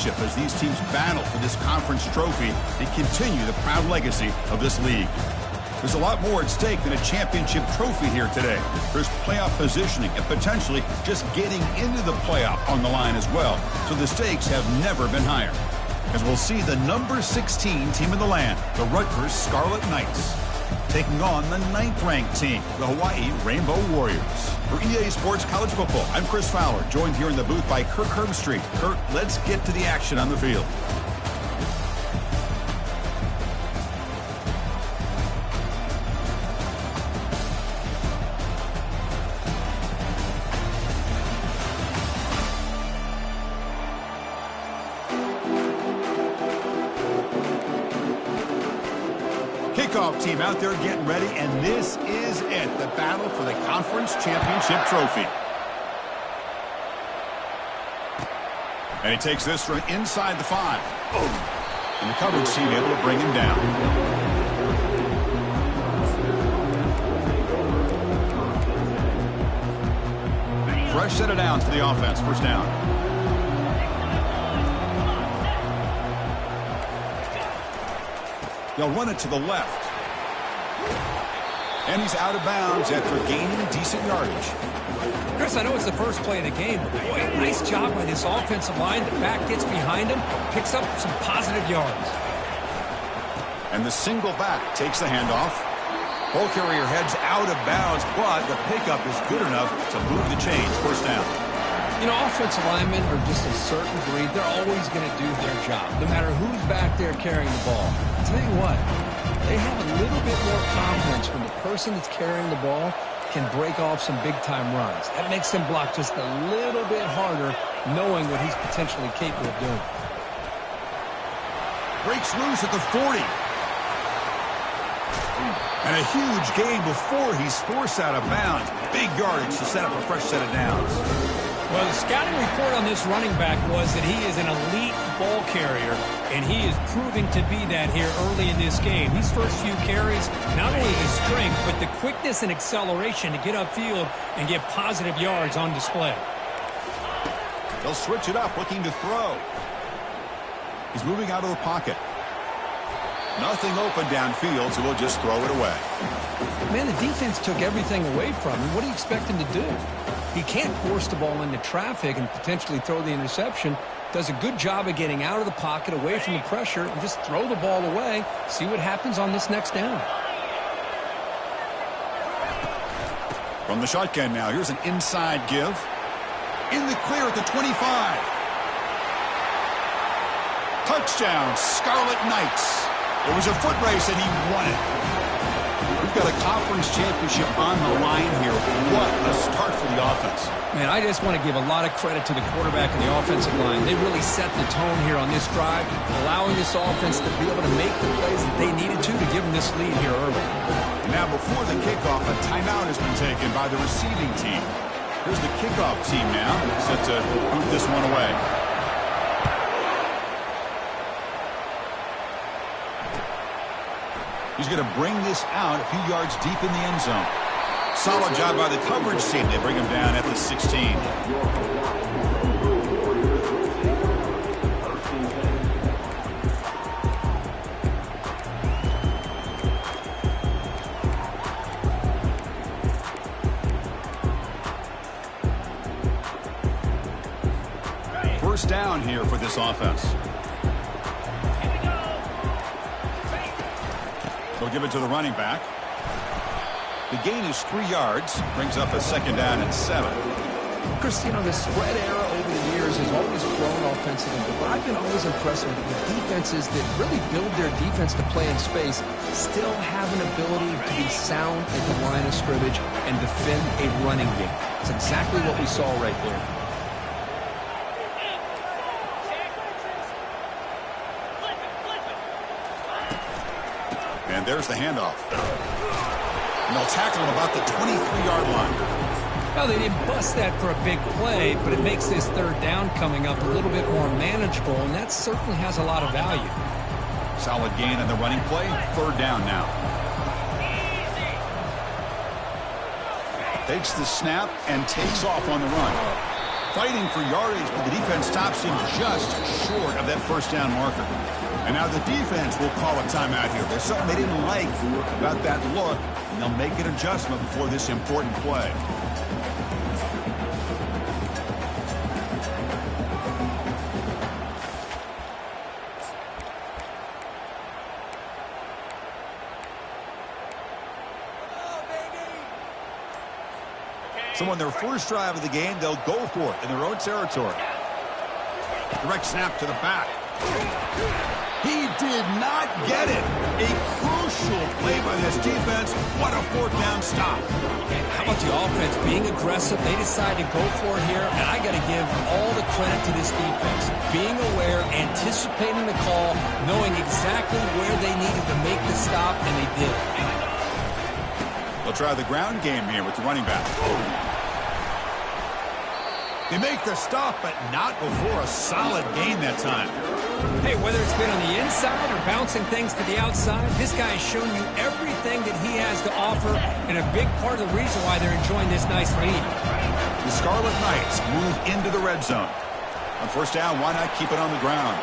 championship as these teams battle for this conference trophy and continue the proud legacy of this league. There's a lot more at stake than a championship trophy here today. There's playoff positioning and potentially just getting into the playoff on the line as well. So the stakes have never been higher. As we'll see the number 16 team in the land, the Rutgers Scarlet Knights, taking on the 9th-ranked team, the Hawaii Rainbow Warriors. For EA Sports College Football, I'm Chris Fowler, joined here in the booth by Kirk Herbstreit. Kirk, let's get to the action on the field. Kickoff team out there getting ready, and this is it, the battle for the conference championship trophy. And he takes this from inside the 5. And the coverage team able to bring him down. Fresh set of downs for the offense, first down. They'll run it to the left. And he's out of bounds after gaining decent yardage. Chris, I know it's the first play of the game, but boy, nice job by this offensive line. The back gets behind him, picks up some positive yards. And the single back takes the handoff. Ball carrier heads out of bounds, but the pickup is good enough to move the chains. First down. You know, offensive linemen are just a certain breed. They're always going to do their job, no matter who's back there carrying the ball. I'll tell you what, they have a little bit more confidence when the person that's carrying the ball can break off some big-time runs. That makes them block just a little bit harder, knowing what he's potentially capable of doing. Breaks loose at the 40. And a huge gain before he's forced out of bounds. Big yardage to set up a fresh set of downs. Well, the scouting report on this running back was that he is an elite ball carrier, and he is proving to be that here early in this game. These first few carries, not only his strength, but the quickness and acceleration to get upfield and get positive yards on display. They'll switch it up, looking to throw. He's moving out of the pocket. Nothing open downfield, so we'll just throw it away. Man, the defense took everything away from him. What do you expect him to do? He can't force the ball into traffic and potentially throw the interception. Does a good job of getting out of the pocket, away from the pressure, and just throw the ball away. See what happens on this next down. From the shotgun now, here's an inside give. In the clear at the 25. Touchdown, Scarlet Knights. It was a foot race, and he won it. We've got a conference championship on the line here. What a start for the offense. Man, I just want to give a lot of credit to the quarterback and the offensive line. They really set the tone here on this drive, allowing this offense to be able to make the plays that they needed to give them this lead here early. And now before the kickoff, a timeout has been taken by the receiving team. Here's the kickoff team now, set to boot this one away. He's going to bring this out a few yards deep in the end zone. Solid job by the coverage team. They bring him down at the 16. First down here for this offense. They'll give it to the running back. The gain is 3 yards. Brings up a second down and 7. Chris, you know, the spread era over the years has always grown offensively, but I've been always impressed with the defenses that really build their defense to play in space still have an ability to be sound at the line of scrimmage and defend a running game. It's exactly what we saw right there. And there's the handoff. And they'll tackle him about the 23-yard line. Well, they didn't bust that for a big play, but it makes this third down coming up a little bit more manageable, and that certainly has a lot of value. Solid gain on the running play. Third down now. Takes the snap and takes off on the run. fighting for yardage, but the defense stops him just short of that first down marker. And now the defense will call a timeout here. There's something they didn't like about that look, and they'll make an adjustment before this important play. So on their first drive of the game, they'll go for it in their own territory. Direct snap to the back. He did not get it. A crucial play by this defense. What a fourth down stop. How about the offense being aggressive? They decide to go for it here, and I got to give all the credit to this defense. Being aware, anticipating the call, knowing exactly where they needed to make the stop, and they did. They'll try the ground game here with the running back. They make the stop, but not before a solid gain that time. Hey, whether it's been on the inside or bouncing things to the outside, this guy has shown you everything that he has to offer, and a big part of the reason why they're enjoying this nice lead. The Scarlet Knights move into the red zone. On first down, why not keep it on the ground?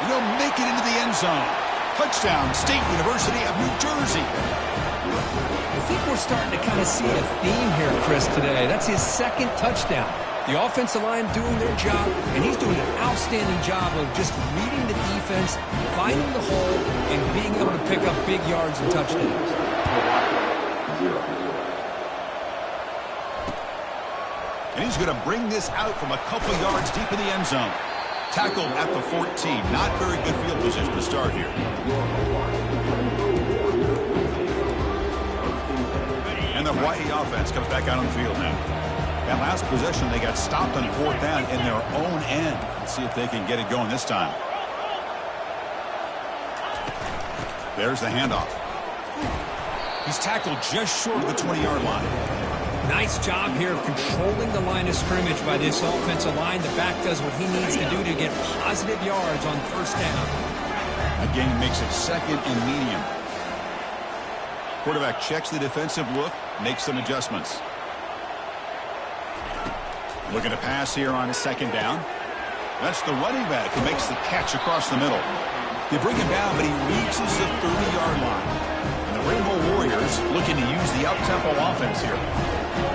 And they'll make it into the end zone. Touchdown, State University of New Jersey. I think we're starting to kind of see a theme here, Chris, today. That's his second touchdown. The offensive line doing their job, and he's doing an outstanding job of just reading the defense, finding the hole, and being able to pick up big yards and touchdowns. And he's going to bring this out from a couple yards deep in the end zone. Tackled at the 14. Not very good field position to start here. And the Hawaii offense comes back out on the field now. That last possession, they got stopped on fourth down in their own end. Let's see if they can get it going this time. There's the handoff. He's tackled just short of the 20-yard line. Nice job here of controlling the line of scrimmage by this offensive line. The back does what he needs to do to get positive yards on first down. Again, makes it second and medium. Quarterback checks the defensive look, makes some adjustments. Looking to pass here on a second down. That's the running back who makes the catch across the middle. They bring him down, but he reaches the 30-yard line. And the Rainbow Warriors looking to use the up-tempo offense here.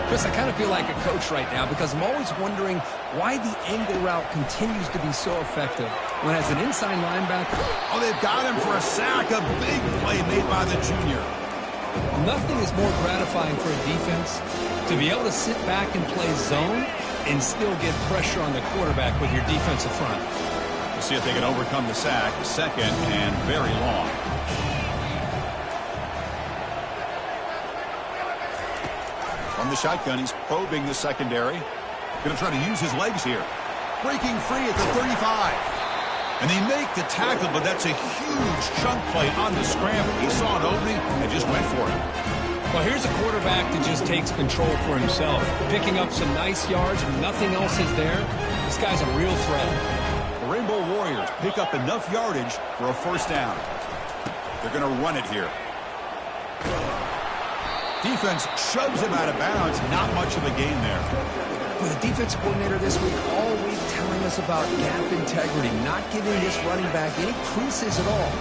Chris, I kind of feel like a coach right now because I'm always wondering why the angle route continues to be so effective when as an inside linebacker. Oh, they've got him for a sack. A big play made by the junior. Nothing is more gratifying for a defense to be able to sit back and play zone and still get pressure on the quarterback with your defensive front. We'll see if they can overcome the sack. Second and very long. From the shotgun, he's probing the secondary. Going to try to use his legs here. Breaking free at the 35. And they make the tackle, but that's a huge chunk play on the scramble. He saw an opening and just went for it. Well, here's a quarterback that just takes control for himself. Picking up some nice yards when nothing else is there. This guy's a real threat. The Rainbow Warriors pick up enough yardage for a first down. They're going to run it here. Defense shoves him out of bounds. Not much of a gain there. Well, the defensive coordinator this week all week telling us about gap integrity, not giving this running back any creases at all.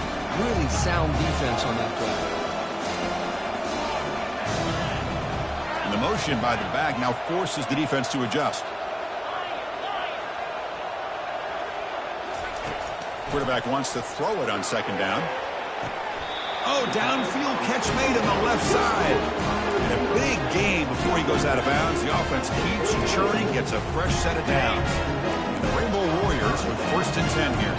Really sound defense on that play. And the motion by the back now forces the defense to adjust. Quarterback wants to throw it on second down. Oh, downfield catch made on the left side. And a big gain before he goes out of bounds. The offense keeps churning, gets a fresh set of downs. And the Rainbow Warriors with first and 10 here.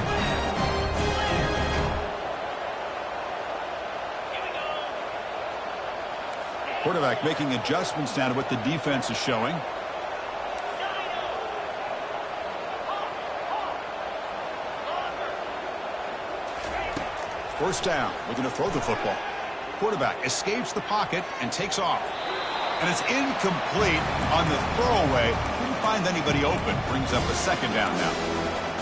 Quarterback making adjustments now to what the defense is showing. First down, looking to throw the football. Quarterback escapes the pocket and takes off. And it's incomplete on the throwaway. Didn't find anybody open. Brings up a second down now.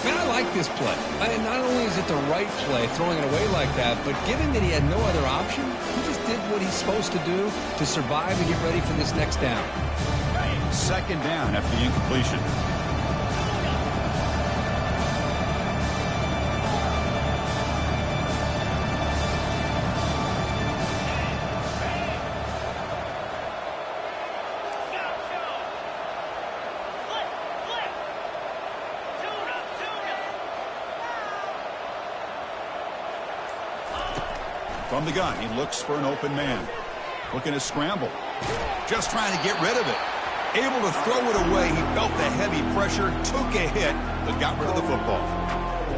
Man, I like this play. Not only is it the right play, throwing it away like that, but given that he had no other option, he just did what he's supposed to do to survive and get ready for this next down. Second down after the incompletion. From the gun, he looks for an open man. Looking to scramble. Just trying to get rid of it. Able to throw it away. He felt the heavy pressure, took a hit, but got rid of the football.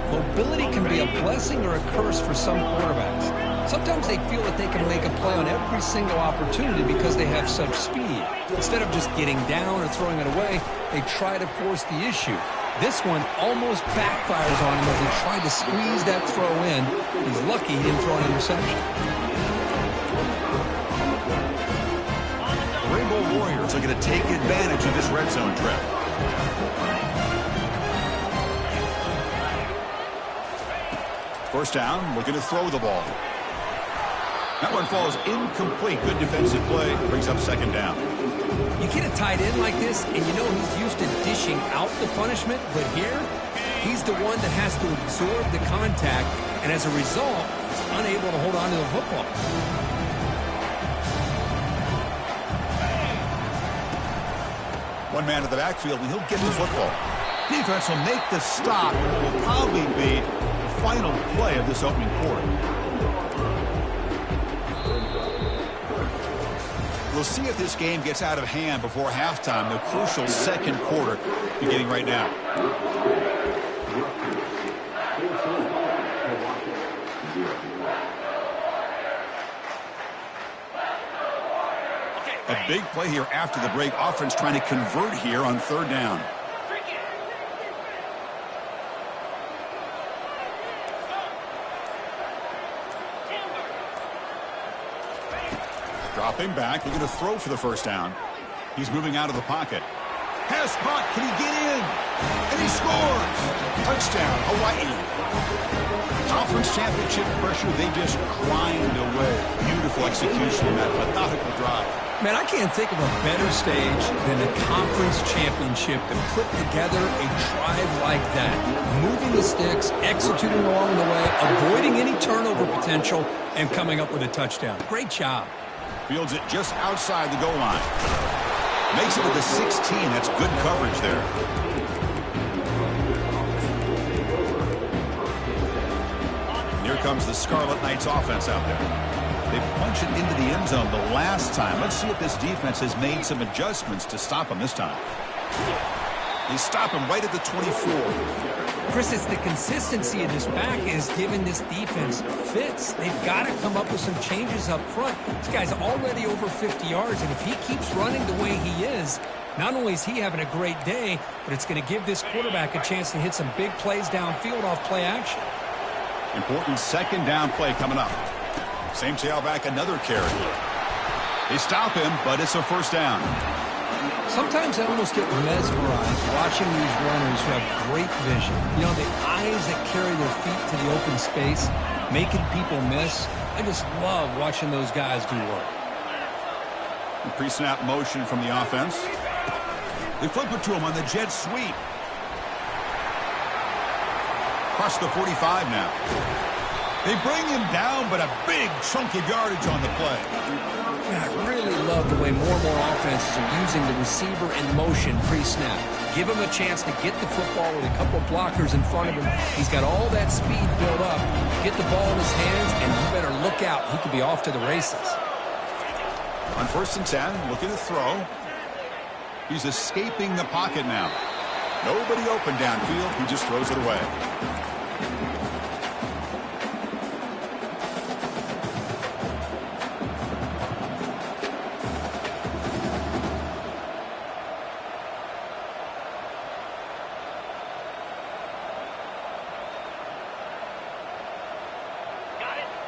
Mobility can be a blessing or a curse for some quarterbacks. Sometimes they feel that they can make a play on every single opportunity because they have such speed. Instead of just getting down or throwing it away, they try to force the issue. This one almost backfires on him as he tried to squeeze that throw in. He's lucky he didn't throw an interception. The Rainbow Warriors are going to take advantage of this red zone trap. First down, looking to throw the ball. That one falls incomplete. Good defensive play. Brings up second down. You get a tight end like this, and you know he's used to dishing out the punishment, but here, he's the one that has to absorb the contact, and as a result, he's unable to hold on to the football. One man to the backfield, and he'll get the football. Defense will make the stop. It will probably be the final play of this opening quarter. We'll see if this game gets out of hand before halftime, the crucial second quarter beginning right now. A big play here after the break. Offense trying to convert here on third down. Dropping back, looking to throw for the first down. He's moving out of the pocket. Pass caught, can he get in? And he scores! Touchdown, Hawaii. Conference championship pressure, they just grind away. Beautiful execution in that methodical drive. Man, I can't think of a better stage than a conference championship to put together a drive like that. Moving the sticks, executing along the way, avoiding any turnover potential, and coming up with a touchdown. Great job. Fields it just outside the goal line. Makes it to the 16. That's good coverage there. Here comes the Scarlet Knights offense out there. They punched it into the end zone the last time. Let's see if this defense has made some adjustments to stop them this time. They stop him right at the 24. Chris, it's the consistency of this back is giving this defense fits. They've got to come up with some changes up front. This guy's already over 50 yards, and if he keeps running the way he is, not only is he having a great day, but it's going to give this quarterback a chance to hit some big plays downfield off play action. Important second down play coming up. Same tailback, another carry. They stop him, but it's a first down. Sometimes I almost get mesmerized watching these runners who have great vision. You know, the eyes that carry their feet to the open space, making people miss. I just love watching those guys do work. Pre-snap motion from the offense. They flip it to him on the jet sweep. Across the 45 now. They bring him down, but a big chunk of yardage on the play. Man, I really love the way more and more offenses are using the receiver in motion pre-snap. Give him a chance to get the football with a couple of blockers in front of him. He's got all that speed built up. Get the ball in his hands, and you better look out. He could be off to the races. On 1st and 10, looking to throw. He's escaping the pocket now. Nobody open downfield. He just throws it away.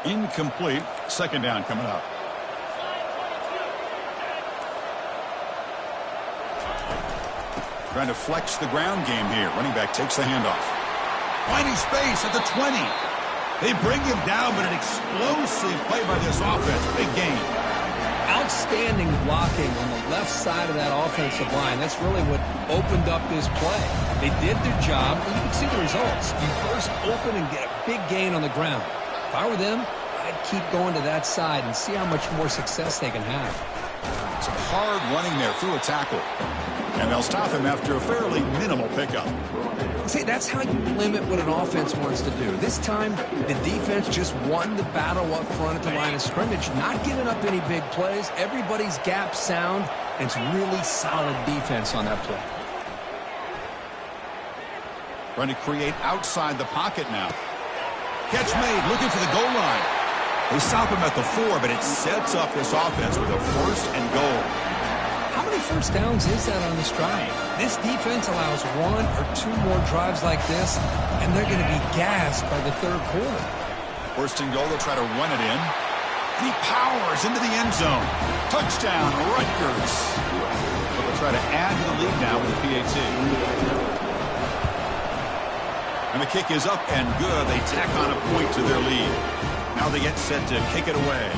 Incomplete. Second down coming up. Trying to flex the ground game here. Running back takes the handoff. Finding space at the 20. They bring him down, but an explosive play by this offense. Big gain. Outstanding blocking on the left side of that offensive line. That's really what opened up this play. They did their job, and you can see the results. You burst open and get a big gain on the ground. If I were them, I'd keep going to that side and see how much more success they can have. Some hard running there through a tackle. And they'll stop him after a fairly minimal pickup. See, that's how you limit what an offense wants to do. This time, the defense just won the battle up front at the line of scrimmage, not giving up any big plays. Everybody's gap sound, and it's really solid defense on that play. Trying to create outside the pocket now. Catch made, looking for the goal line. They stop him at the 4, but it sets up this offense with a 1st and goal. How many first downs is that on this drive? This defense allows 1 or 2 more drives like this, and they're going to be gassed by the 3rd quarter. 1st and goal, they'll try to run it in. He powers into the end zone. Touchdown, Rutgers. But they'll try to add to the lead now with the PAT. And the kick is up and good. They tack on a point to their lead. Now they get set to kick it away.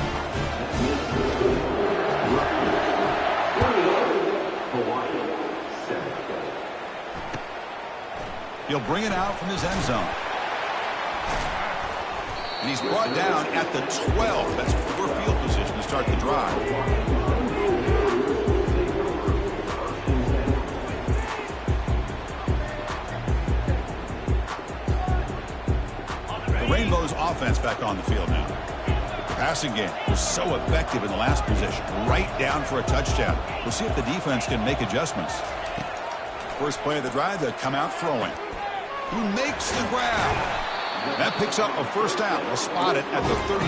He'll bring it out from his end zone. And he's brought down at the 12. That's poor field position to start the drive. The Rainbows offense back on the field now. Passing game was so effective in the last possession. Right down for a touchdown. We'll see if the defense can make adjustments. First play of the drive, they'll come out throwing. Who makes the grab? That picks up a 1st down. We'll spot it at the 39.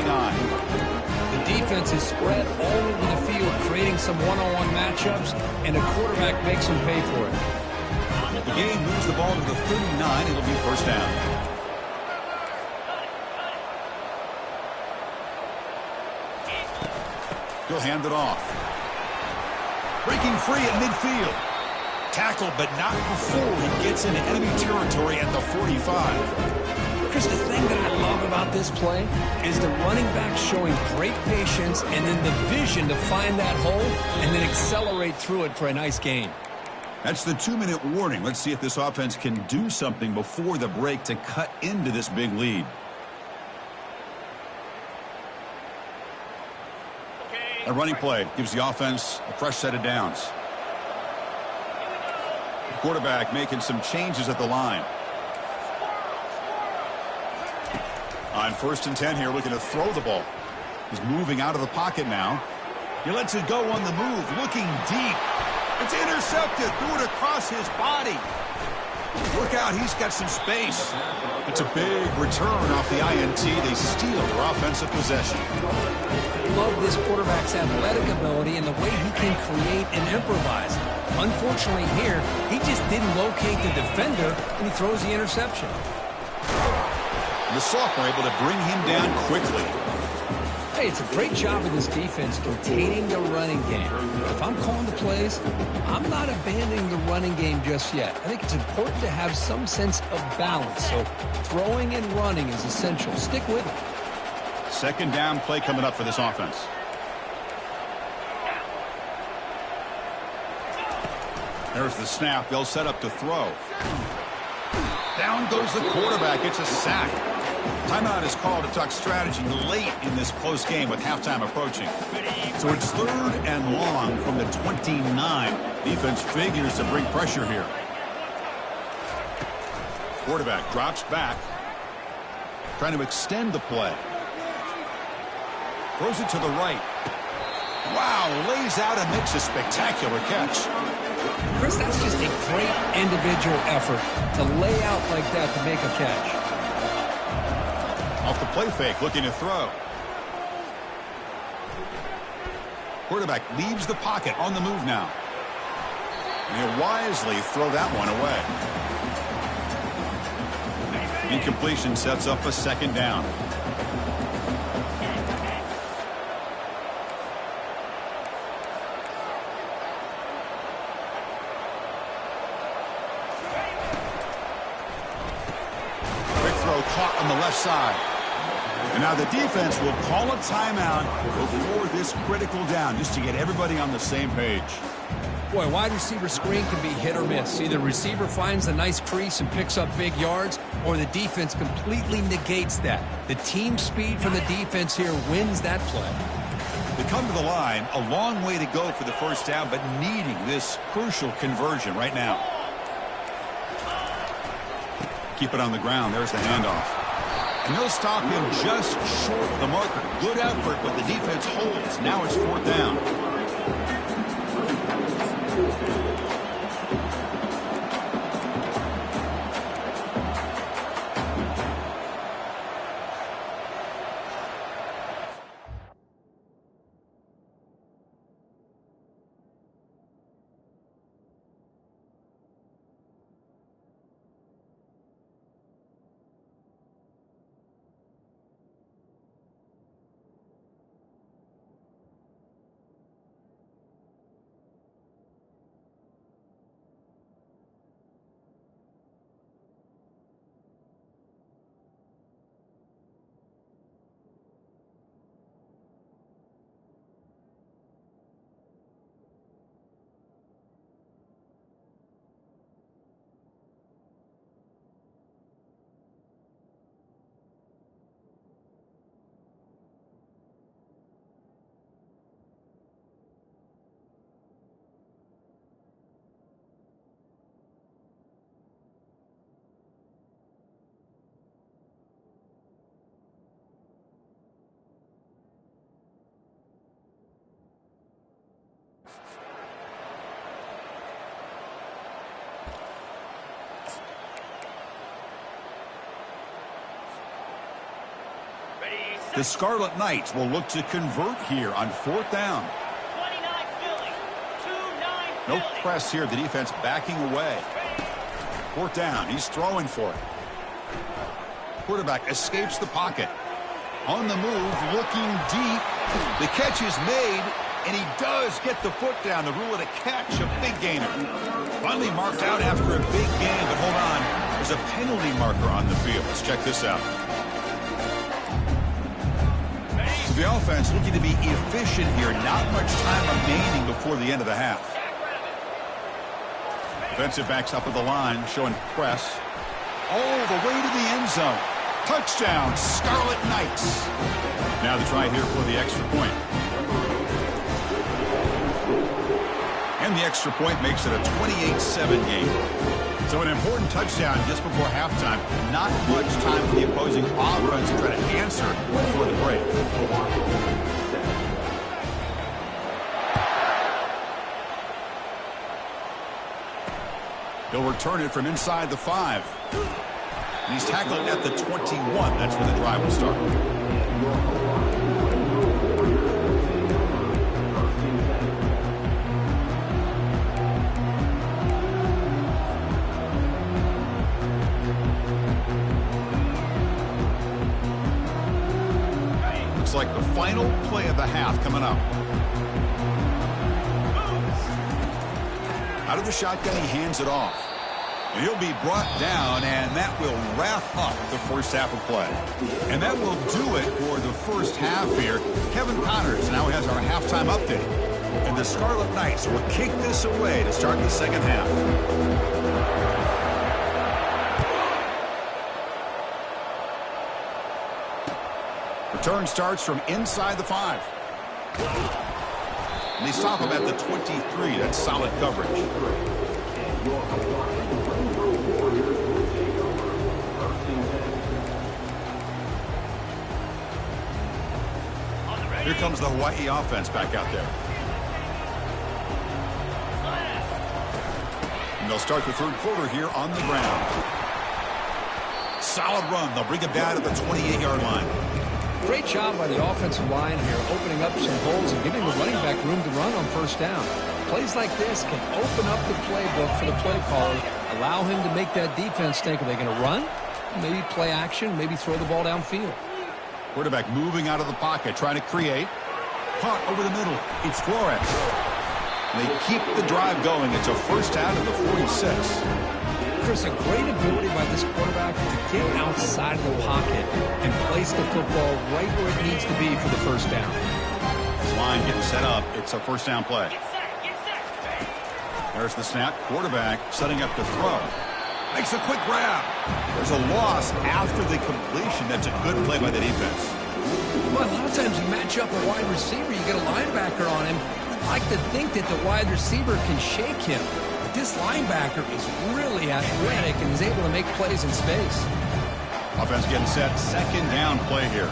The defense is spread all over the field, creating some one-on-one matchups, and a quarterback makes them pay for it. The game moves the ball to the 39. It'll be 1st down. He'll hand it off. Breaking free at midfield. Tackled, but not before he gets into enemy territory at the 45. Chris, the thing that I love about this play is the running back showing great patience and then the vision to find that hole and then accelerate through it for a nice gain. That's the 2-minute warning. Let's see if this offense can do something before the break to cut into this big lead. A running play gives the offense a fresh set of downs. The quarterback making some changes at the line. On 1st and 10 here, looking to throw the ball. He's moving out of the pocket now. He lets it go on the move, looking deep. It's intercepted, threw it across his body. Look out, he's got some space. It's a big return off the INT. They steal their offensive possession. I love this quarterback's athletic ability and the way he can create and improvise. Unfortunately here, he just didn't locate the defender and he throws the interception. The sophomore able to bring him down quickly. Hey, it's a great job of this defense containing the running game. If I'm calling the plays, I'm not abandoning the running game just yet. I think it's important to have some sense of balance. So throwing and running is essential. Stick with it. 2nd down play coming up for this offense. There's the snap. They'll set up to throw. Down goes the quarterback. It's a sack. Timeout is called to talk strategy late in this close game with halftime approaching. So it's 3rd and long from the 29. Defense figures to bring pressure here. Quarterback drops back. Trying to extend the play. Throws it to the right. Wow, lays out and makes a spectacular catch. Chris, that's just a great individual effort to lay out like that to make a catch. Off the play fake, looking to throw. Quarterback leaves the pocket on the move now. And he'll wisely throw that one away. Incompletion sets up a 2nd down. caught on the left side. And now the defense will call a timeout before this critical down, just to get everybody on the same page. Boy, wide receiver screen can be hit or miss. Either the receiver finds a nice crease and picks up big yards, or the defense completely negates that. The team speed from the defense here wins that play. They come to the line, a long way to go for the first down, but needing this crucial conversion right now. Keep it on the ground. There's the handoff. And they'll stop him just short of the marker. Good effort, but the defense holds. Now it's 4th down. The Scarlet Knights will look to convert here on 4th down. No press here. The defense backing away. 4th down. He's throwing for it. Quarterback escapes the pocket. On the move, looking deep. The catch is made, and he does get the foot down. The rule of the catch, a big gainer. Finally marked out after a big gain, but hold on. There's a penalty marker on the field. Let's check this out. The offense looking to be efficient here. Not much time remaining before the end of the half. Defensive backs up at the line, showing press. All the way to the end zone. Touchdown, Scarlet Knights. Now the try here for the extra point. And the extra point makes it a 28-7 game. So an important touchdown just before halftime. Not much time for the opposing offense to try to answer before the break. He'll return it from inside the 5. And he's tackled at the 21. That's where the drive will start. Like the final play of the half coming up. Out of the shotgun, he hands it off. And he'll be brought down, and that will wrap up the first half of play. And that will do it for the first half here. Kevin Connors now has our halftime update. And the Scarlet Knights will kick this away to start the second half. Return starts from inside the 5. And they stop him at the 23. That's solid coverage. Here comes the Hawaii offense back out there. And they'll start the third quarter here on the ground. Solid run. They'll bring it down to the 28-yard line. Great job by the offensive line here, opening up some holes and giving the running back room to run on first down. Plays like this can open up the playbook for the play caller, allow him to make that defense think, are they going to run? Maybe play action, maybe throw the ball downfield. Quarterback moving out of the pocket, trying to create. Punt over the middle. It's Flores. And they keep the drive going. It's a first down to the 46. There's a great ability by this quarterback to get outside of the pocket and place the football right where it needs to be for the first down. This line getting set up. It's a first down play. There's the snap. Quarterback setting up to throw. Makes a quick grab. There's a loss after the completion. That's a good play by the defense. Well, a lot of times you match up a wide receiver, you get a linebacker on him. I'd like to think that the wide receiver can shake him. But this linebacker is really athletic and is able to make plays in space. Offense getting set. Second down play here.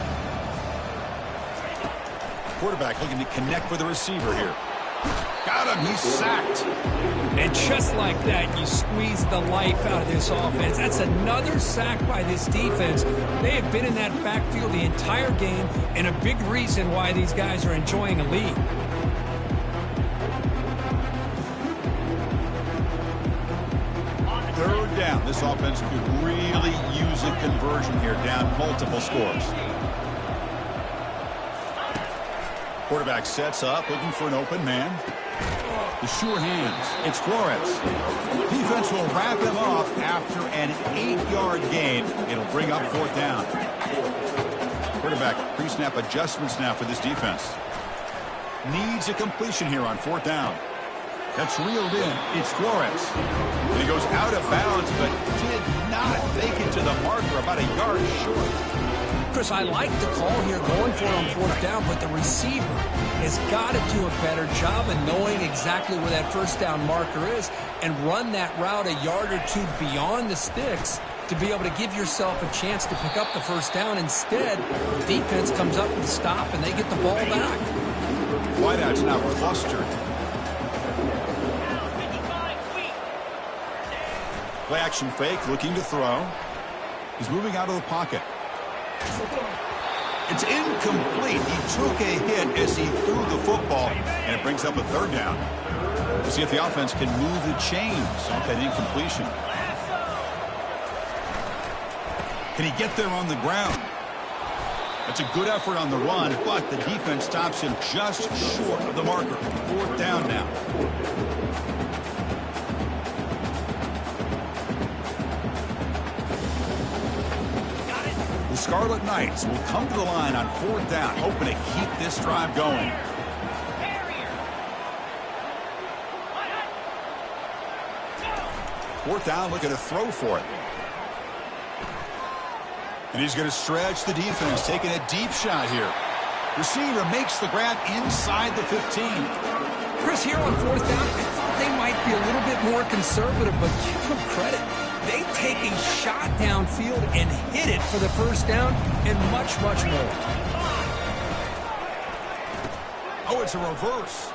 Quarterback looking to connect with the receiver here. Got him. He's sacked. And just like that, you squeeze the life out of this offense. That's another sack by this defense. They have been in that backfield the entire game, and a big reason why these guys are enjoying a lead. Third down. This offense could really use a conversion here, down multiple scores. Quarterback sets up, looking for an open man. The sure hands. It's Flores. Defense will wrap him up after an 8-yard gain. It'll bring up fourth down. Quarterback pre-snap adjustments now for this defense. Needs a completion here on fourth down. That's reeled in. It's Flores. And he goes out of bounds, but did not make it to the marker, about a yard short. Chris, I like the call here going for it on fourth down, but the receiver has got to do a better job of knowing exactly where that first down marker is and run that route a yard or two beyond the sticks to be able to give yourself a chance to pick up the first down. Instead, the defense comes up with a stop and they get the ball back. Wideout's now clustered. Play action fake, looking to throw. He's moving out of the pocket. It's incomplete. He took a hit as he threw the football, and it brings up a third down. We'll see if the offense can move the chains off that incompletion. Can he get there on the ground? That's a good effort on the run, but the defense stops him just short of the marker. Fourth down now. The Scarlet Knights will come to the line on fourth down, hoping to keep this drive going. Fourth down, looking to throw for it. And he's going to stretch the defense, taking a deep shot here. Receiver makes the grab inside the 15. Chris, here on fourth down, I thought they might be a little bit more conservative, but give them credit. They take a shot downfield and hit it for the first down and much, much more. Oh, it's a reverse.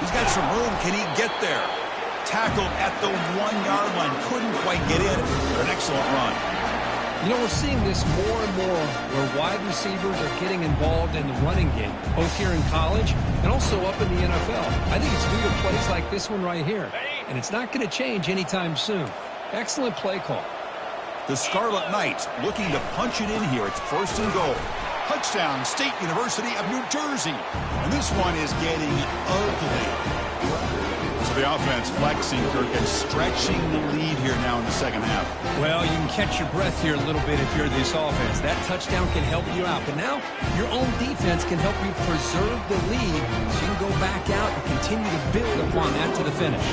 He's got some room. Can he get there? Tackled at the 1-yard line. Couldn't quite get in. But an excellent run. You know, we're seeing this more and more where wide receivers are getting involved in the running game, both here in college and also up in the NFL. I think it's due to plays like this one right here. And it's not going to change anytime soon. Excellent play call. The Scarlet Knights looking to punch it in here. It's first and goal. Touchdown, State University of New Jersey. And this one is getting ugly. So the offense flexing, Kirk, and stretching the lead here now in the second half. Well, you can catch your breath here a little bit if you're this offense. That touchdown can help you out. But now your own defense can help you preserve the lead so you can go back out and continue to build upon that to the finish.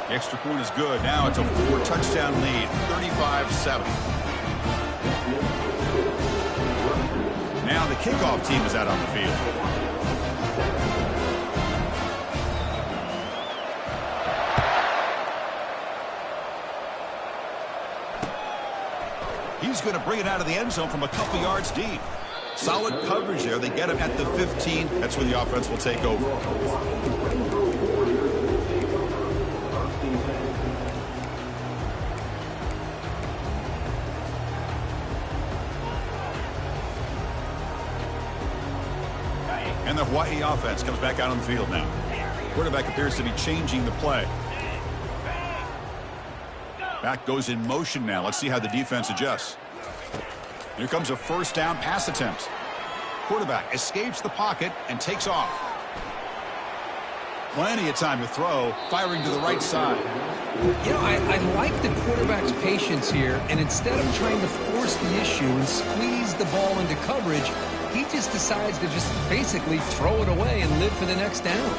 The extra point is good. Now it's a 4-touchdown lead, 35-7. Now the kickoff team is out on the field. He's going to bring it out of the end zone from a couple yards deep. Solid coverage there. They get him at the 15. That's where the offense will take over. And the Hawaii offense comes back out on the field now. Quarterback appears to be changing the play. Back goes in motion now. Let's see how the defense adjusts. Here comes a first down pass attempt. Quarterback escapes the pocket and takes off. Plenty of time to throw, firing to the right side. You know, I like the quarterback's patience here, and instead of trying to force the issue and squeeze the ball into coverage, he just decides to just basically throw it away and live for the next down.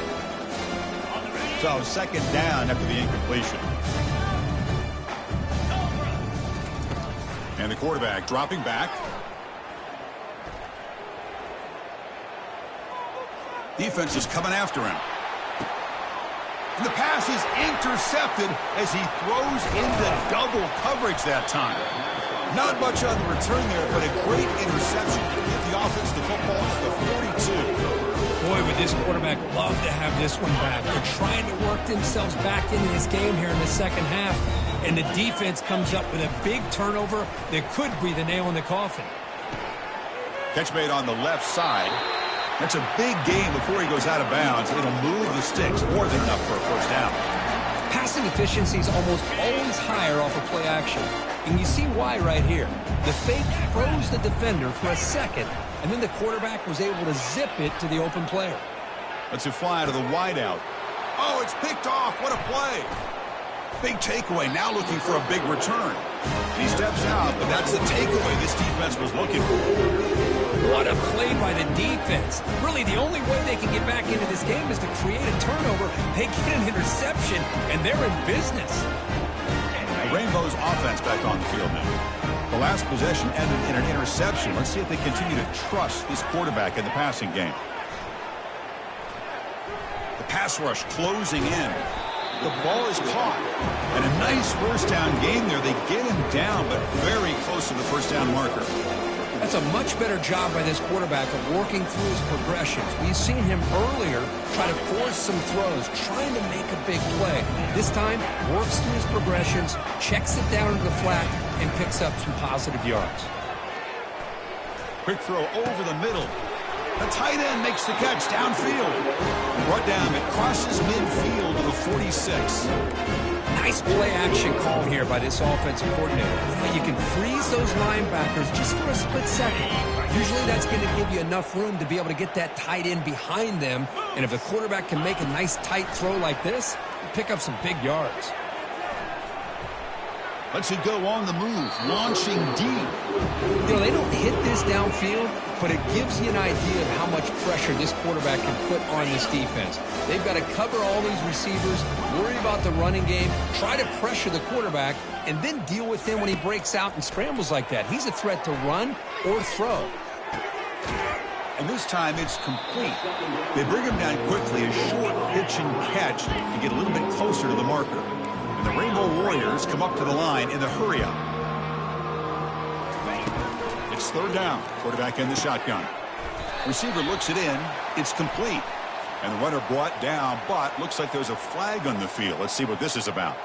So second down after the incompletion. And the quarterback dropping back. Defense is coming after him. And the pass is intercepted as he throws into double coverage that time. Not much on the return there, but a great interception to give the offense the football at the 42. Boy, would this quarterback love to have this one back. They're trying to work themselves back into this game here in the second half, and the defense comes up with a big turnover that could be the nail in the coffin. Catch made on the left side. That's a big game before he goes out of bounds. It'll move the sticks more than enough for a first down. Passing efficiency is almost always higher off of play action. And you see why right here. The fake froze the defender for a second, and then the quarterback was able to zip it to the open player. Let's it fly to the wideout. Oh, it's picked off. What a play. Big takeaway. Now looking for a big return. He steps out, but that's the takeaway this defense was looking for. What a play by the defense. Really, the only way they can get back into this game is to create a turnover. They get an interception, and they're in business. The Rainbows offense back on the field now. The last possession ended in an interception. Let's see if they continue to trust this quarterback in the passing game. The pass rush closing in. The ball is caught. And a nice first down game there. They get him down, but very close to the first down marker. That's a much better job by this quarterback of working through his progressions. We've seen him earlier try to force some throws, trying to make a big play. This time, works through his progressions, checks it down to the flat, and picks up some positive yards. Quick throw over the middle. The tight end makes the catch downfield. Brought down, it crosses midfield to the 46. Nice play action call here by this offensive coordinator. You can freeze those linebackers just for a split second. Usually that's going to give you enough room to be able to get that tight end behind them. And if the quarterback can make a nice tight throw like this, pick up some big yards. Lets it go on the move, launching deep. You know, they don't hit this downfield, but it gives you an idea of how much pressure this quarterback can put on this defense. They've got to cover all these receivers, worry about the running game, try to pressure the quarterback, and then deal with him when he breaks out and scrambles like that. He's a threat to run or throw. And this time it's complete. They bring him down quickly, a short pitch and catch to get a little bit closer to the marker. And the Rainbow Warriors come up to the line in the hurry-up. It's third down. Quarterback in the shotgun. Receiver looks it in. It's complete. And the runner brought down, but looks like there's a flag on the field. Let's see what this is about.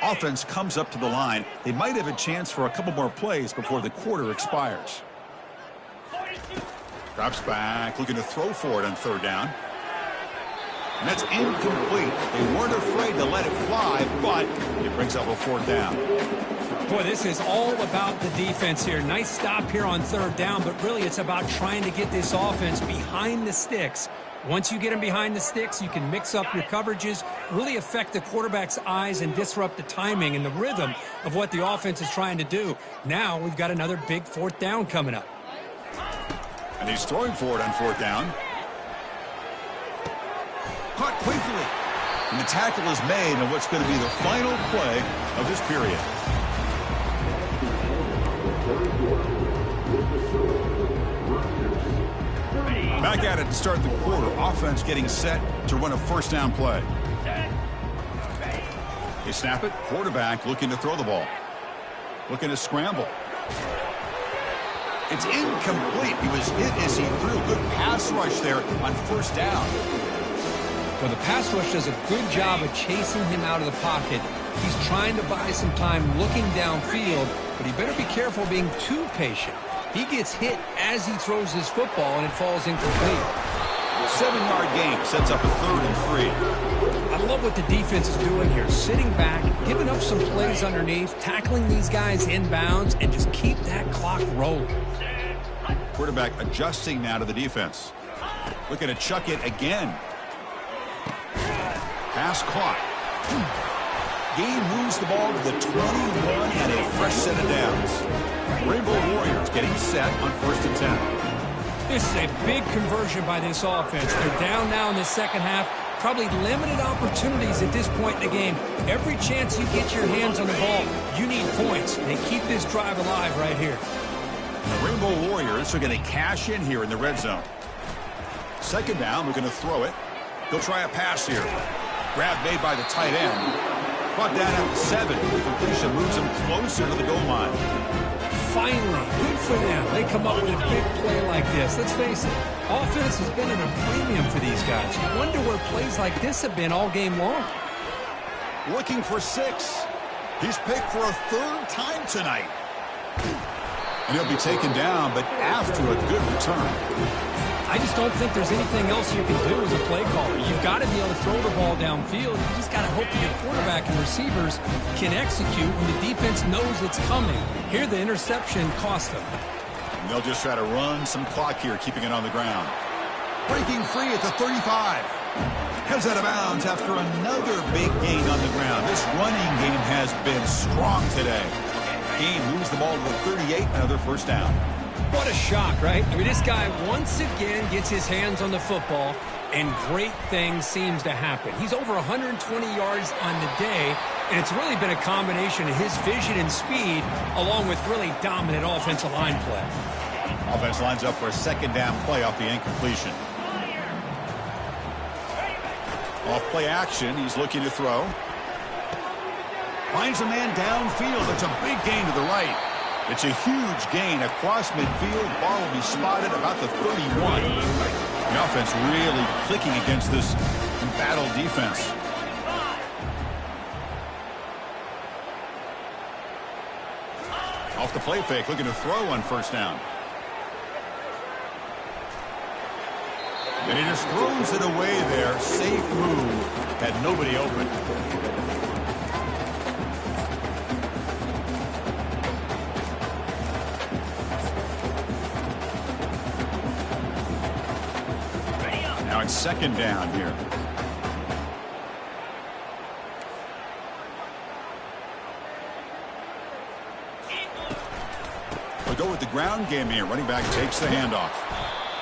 Offense comes up to the line. They might have a chance for a couple more plays before the quarter expires. Drops back, looking to throw for it on third down. And that's incomplete. They weren't afraid to let it fly, but it brings up a fourth down. Boy, this is all about the defense here. Nice stop here on third down, but really it's about trying to get this offense behind the sticks. Once you get them behind the sticks, you can mix up your coverages, really affect the quarterback's eyes and disrupt the timing and the rhythm of what the offense is trying to do. Now we've got another big fourth down coming up. And he's throwing for it on fourth down. Caught quickly. And the tackle is made on what's going to be the final play of this period. Back at it to start the quarter. Offense getting set to run a first down play. They snap it. Quarterback looking to throw the ball. Looking to scramble. It's incomplete. He was hit as he threw. Good pass rush there on first down. Well, the pass rush does a good job of chasing him out of the pocket. He's trying to buy some time looking downfield, but he better be careful being too patient. He gets hit as he throws his football, and it falls incomplete. 7-yard gain sets up a 3rd and 3. I love what the defense is doing here. Sitting back, giving up some plays underneath, tackling these guys inbounds, and just keep that clock rolling. Quarterback adjusting now to the defense. Looking to chuck it again. Pass caught. Game moves the ball to the 21 and a fresh set of downs. Rainbow Warriors getting set on 1st and 10. This is a big conversion by this offense. They're down now in the second half. Probably limited opportunities at this point in the game. Every chance you get your hands on the ball, you need points. They keep this drive alive right here. The Rainbow Warriors are going to cash in here in the red zone. 2nd down, we're going to throw it. He'll try a pass here. Grab made by the tight end. Brought down at 7. The completion moves him closer to the goal line. Finally, good for them. They come up with a big play like this. Let's face it, offense has been at a premium for these guys. You wonder where plays like this have been all game long. Looking for 6. He's picked for a 3rd time tonight. And he'll be taken down, but after a good return. I just don't think there's anything else you can do as a play caller. You've got to be able to throw the ball downfield. You just got to hope that your quarterback and receivers can execute when the defense knows it's coming. Here, the interception cost them. And they'll just try to run some clock here, keeping it on the ground. Breaking free at the 35. Heads out of bounds after another big gain on the ground. This running game has been strong today. Game moves the ball to the 38, another 1st down. What a shock, right? I mean, this guy once again gets his hands on the football, and great things seems to happen. He's over 120 yards on the day, and it's really been a combination of his vision and speed, along with really dominant offensive line play. Offense lines up for a 2nd down play off the incompletion. Off play action, he's looking to throw. Finds a man downfield. It's a big gain to the right. It's a huge gain across midfield. Ball will be spotted about the 31. The offense really clicking against this embattled defense. Off the play fake, looking to throw on 1st down. And he just throws it away there. Safe move. Had nobody open. Now it's 2nd down here. We'll go with the ground game here. Running back takes the handoff.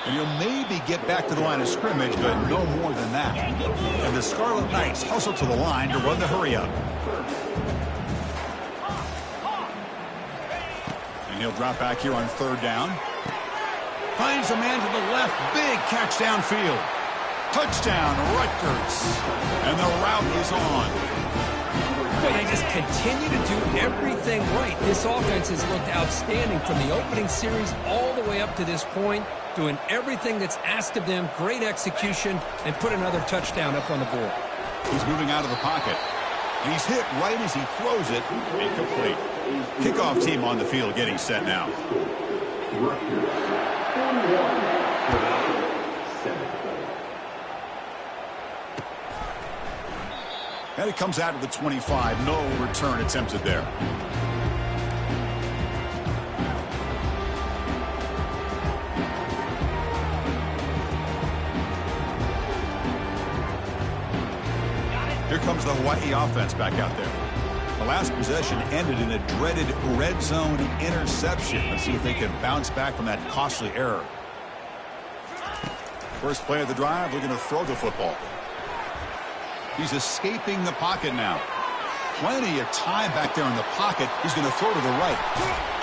And he'll maybe get back to the line of scrimmage, but no more than that. And the Scarlet Knights hustle to the line to run the hurry-up. And he'll drop back here on 3rd down. Finds a man to the left. Big catch downfield. Touchdown, Rutgers. And the route is on. But they just continue to do everything right. This offense has looked outstanding from the opening series all the way up to this point, doing everything that's asked of them, great execution, and put another touchdown up on the board. He's moving out of the pocket. And he's hit right as he throws it. Incomplete. Kickoff team on the field getting set now. And it comes out of the 25. No return attempted there. Here comes the Hawaii offense back out there. The last possession ended in a dreaded red zone interception. Let's see if they can bounce back from that costly error. First play of the drive, looking to throw the football. He's escaping the pocket now. Plenty of time back there in the pocket. He's going to throw to the right.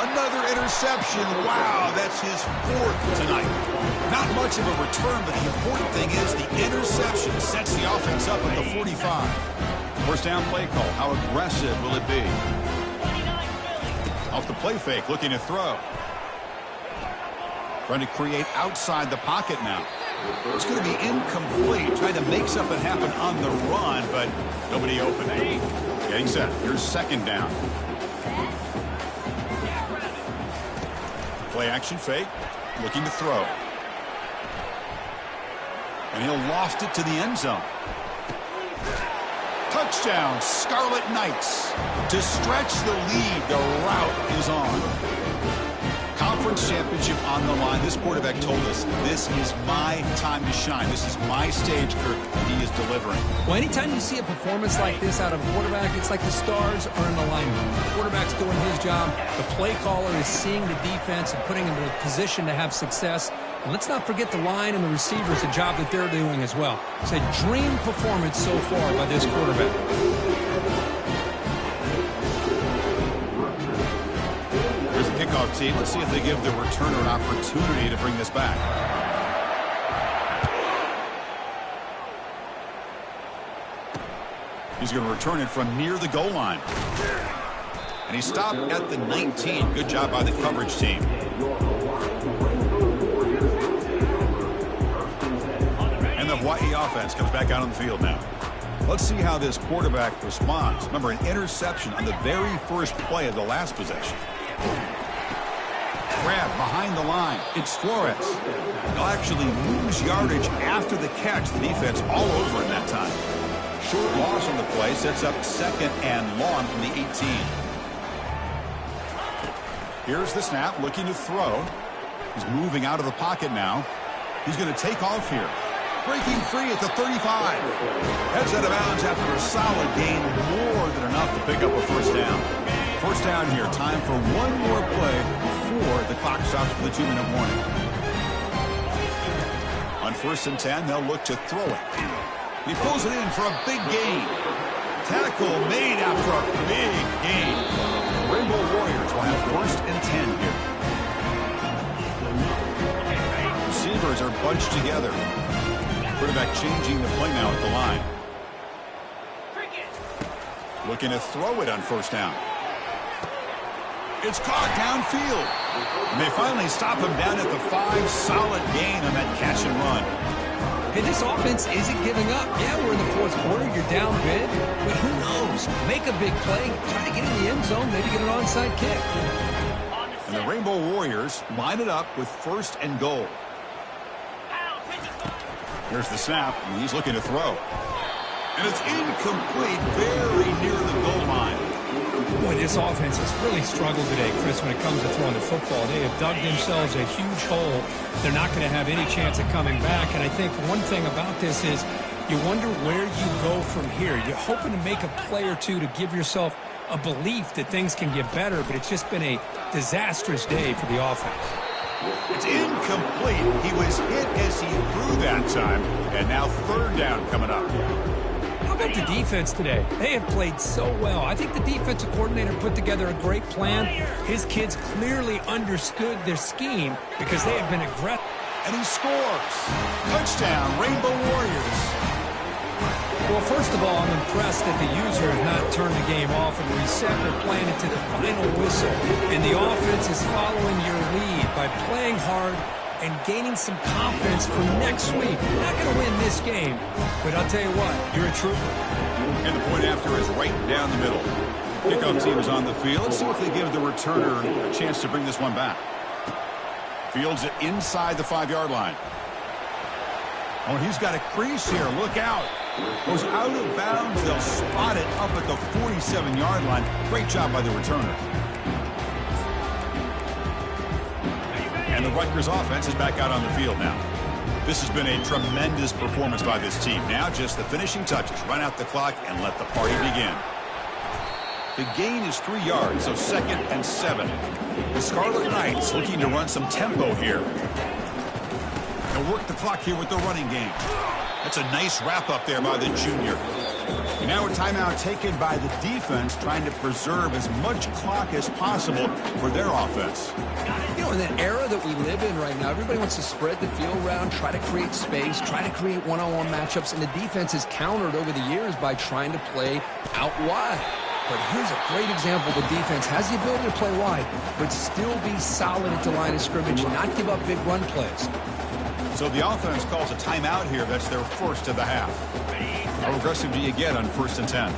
Another interception. Wow, that's his 4th tonight. Not much of a return, but the important thing is the interception sets the offense up at the 45. First down play call. How aggressive will it be? Off the play fake, looking to throw. Trying to create outside the pocket now. It's going to be incomplete. Trying to make something happen on the run, but nobody open. Getting set. Here's 2nd down. Play action fake. Looking to throw. And he'll loft it to the end zone. Touchdown, Scarlet Knights. To stretch the lead, the route is on. conference championship on the line. This quarterback told us, this is my time to shine. This is my stage, Kirk, and he is delivering. Well, anytime you see a performance like this out of a quarterback, it's like the stars are in alignment. The quarterback's doing his job. The play caller is seeing the defense and putting him in a position to have success. And let's not forget the line and the receivers, the job that they're doing as well. It's a dream performance so far by this quarterback. Here's the kickoff team. Let's see if they give the returner an opportunity to bring this back. He's going to return it from near the goal line. And he stopped at the 19. Good job by the coverage team. And the Hawaii offense comes back out on the field now. Let's see how this quarterback responds. Remember, an interception on the very first play of the last possession. Grab behind the line. It's Flores. They'll actually lose yardage after the catch. The defense all over him that time. Short loss on the play sets up second and long from the 18. Here's the snap, looking to throw. He's moving out of the pocket now. He's going to take off here. Breaking free at the 35. Heads out of bounds after a solid gain, more than enough to pick up a first down. First down here. Time for one more play before the clock stops for the 2-minute warning. On 1st and 10, they'll look to throw it. He pulls it in for a big gain. Tackle made after a big gain. The Rainbow Warriors will have 1st and 10 here. Receivers are bunched together. Quarterback changing the play now at the line. Looking to throw it on 1st down. It's caught downfield. And they finally stop him down at the 5. Solid gain on that catch and run. Hey, this offense isn't giving up. Yeah, we're in the 4th quarter. You're down big. But who knows? Make a big play. Try to get in the end zone. Maybe get an onside kick. And the Rainbow Warriors line it up with 1st and goal. Here's the snap, and he's looking to throw. And it's incomplete, very near the goal line. Boy, this offense has really struggled today, Chris, when it comes to throwing the football. They have dug themselves a huge hole. They're not going to have any chance of coming back. And I think one thing about this is you wonder where you go from here. You're hoping to make a play or two to give yourself a belief that things can get better, but it's just been a disastrous day for the offense. It's incomplete. He was hit as he threw that time. And now 3rd down coming up. How about the defense today? They have played so well. I think the defensive coordinator put together a great plan. His kids clearly understood their scheme because they have been aggressive. And he scores. Touchdown, Rainbow Warriors. Well, first of all, I'm impressed that the user has not turned the game off and reset their plan into the final whistle. And the offense is following your lead by playing hard and gaining some confidence for next week. You're not going to win this game, but I'll tell you what, you're a trooper. And the point after is right down the middle. Kickoff team is on the field. See if they give the returner a chance to bring this one back. Fields it inside the 5-yard line. Oh, he's got a crease here. Look out. Goes out of bounds. They'll spot it up at the 47-yard line. Great job by the returner. And the Rutgers offense is back out on the field now. This has been a tremendous performance by this team. Now just the finishing touches. Run out the clock and let the party begin. The gain is 3 yards, so 2nd and 7. The Scarlet Knights looking to run some tempo here. They'll work the clock here with the running game. That's a nice wrap-up there by the junior. And now a timeout taken by the defense, trying to preserve as much clock as possible for their offense. You know, in that era that we live in right now, everybody wants to spread the field around, try to create space, try to create one-on-one matchups, and the defense has countered over the years by trying to play out wide. But here's a great example. The defense has the ability to play wide, but still be solid at the line of scrimmage and not give up big run plays. So the offense calls a timeout here. That's their first of the half. How aggressive do you get on 1st and 10?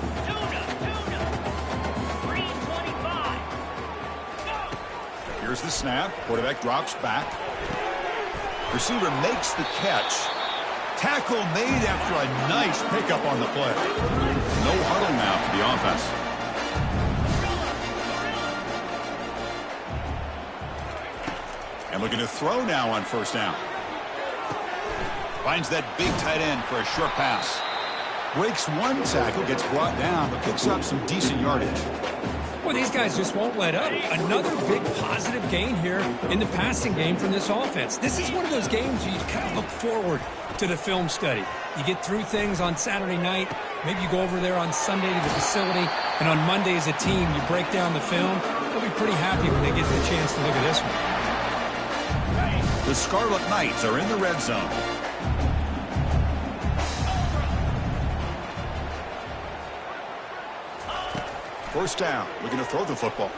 Here's the snap. Quarterback drops back. Receiver makes the catch. Tackle made after a nice pickup on the play. No huddle now for the offense. And looking to throw now on first down. Finds that big tight end for a short pass. Breaks one tackle, gets brought down, but picks up some decent yardage. Well, these guys just won't let up. Another big positive gain here in the passing game from this offense. This is one of those games where you kind of look forward to the film study. You get through things on Saturday night. Maybe you go over there on Sunday to the facility, and on Monday as a team, you break down the film. They'll be pretty happy when they get the chance to look at this one. The Scarlet Knights are in the red zone. First down, looking to throw the football.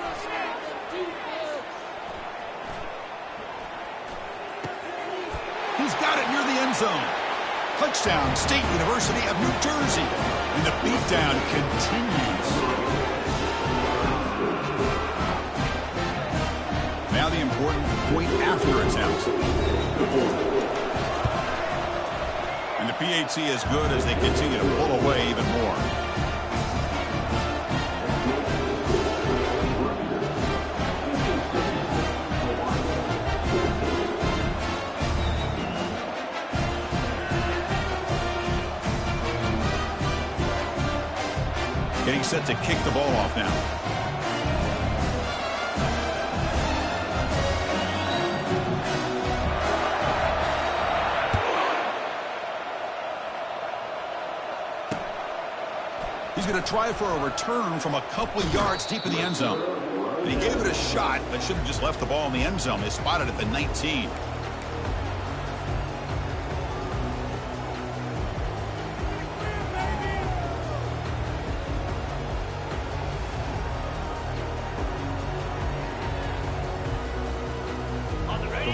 He's got it near the end zone. Touchdown, State University of New Jersey. And the beatdown continues. Now the important point after attempt. And the PAT is good as they continue to pull away even more. Getting set to kick the ball off now. He's going to try for a return from a couple of yards deep in the end zone. And he gave it a shot, but should have just left the ball in the end zone. They spotted it at the 19.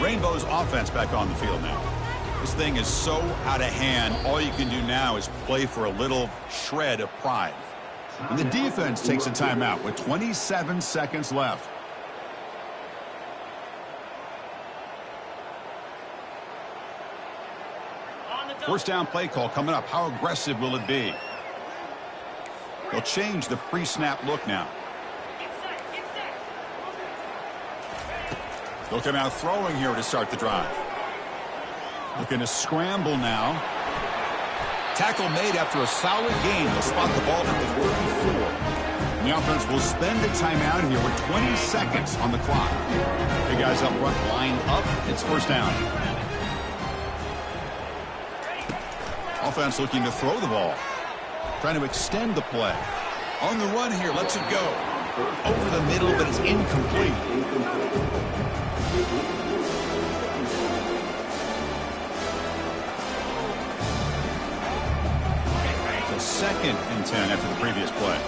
Rainbow's offense back on the field now. This thing is so out of hand, all you can do now is play for a little shred of pride. And the defense takes a timeout with 27 seconds left. First down play call coming up. How aggressive will it be? They'll change the pre-snap look now. They'll come out throwing here to start the drive. Looking to scramble now. Tackle made after a solid gain. They'll spot the ball at the 34. And the offense will spend the timeout here with 20 seconds on the clock. The guys up front lined up. It's first down. Offense looking to throw the ball. Trying to extend the play. On the run here, lets it go. Over the middle, but it's incomplete. So 2nd and 10 after the previous play.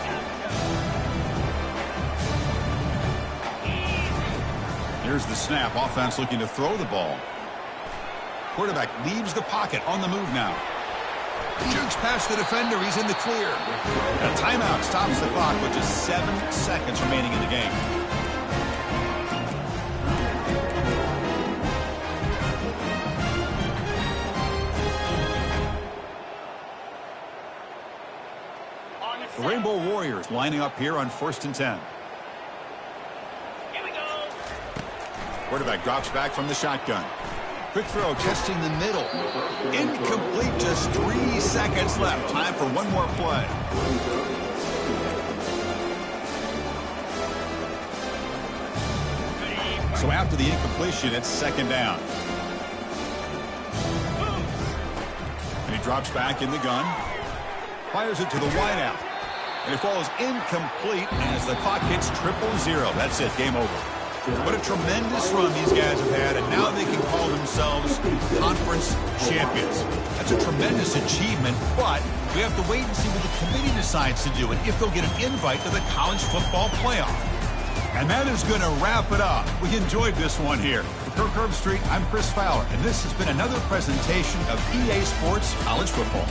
Here's the snap. Offense looking to throw the ball. Quarterback leaves the pocket on the move now. Jukes past the defender. He's in the clear. A timeout stops the clock with just 7 seconds remaining in the game. The Rainbow Warriors lining up here on 1st and 10. Here we go. Quarterback drops back from the shotgun. Quick throw, testing the middle. Incomplete, just 3 seconds left. Time for one more play. So after the incompletion, it's 2nd down. And he drops back in the gun. Fires it to the wideout. And it falls incomplete as the clock hits 0-0. That's it, game over. What a tremendous run these guys have had, and now they can call themselves conference champions. That's a tremendous achievement, but we have to wait and see what the committee decides to do and if they'll get an invite to the college football playoff. And that is going to wrap it up. We enjoyed this one here. For Kirk Herbstreit, I'm Chris Fowler, and this has been another presentation of EA Sports College Football.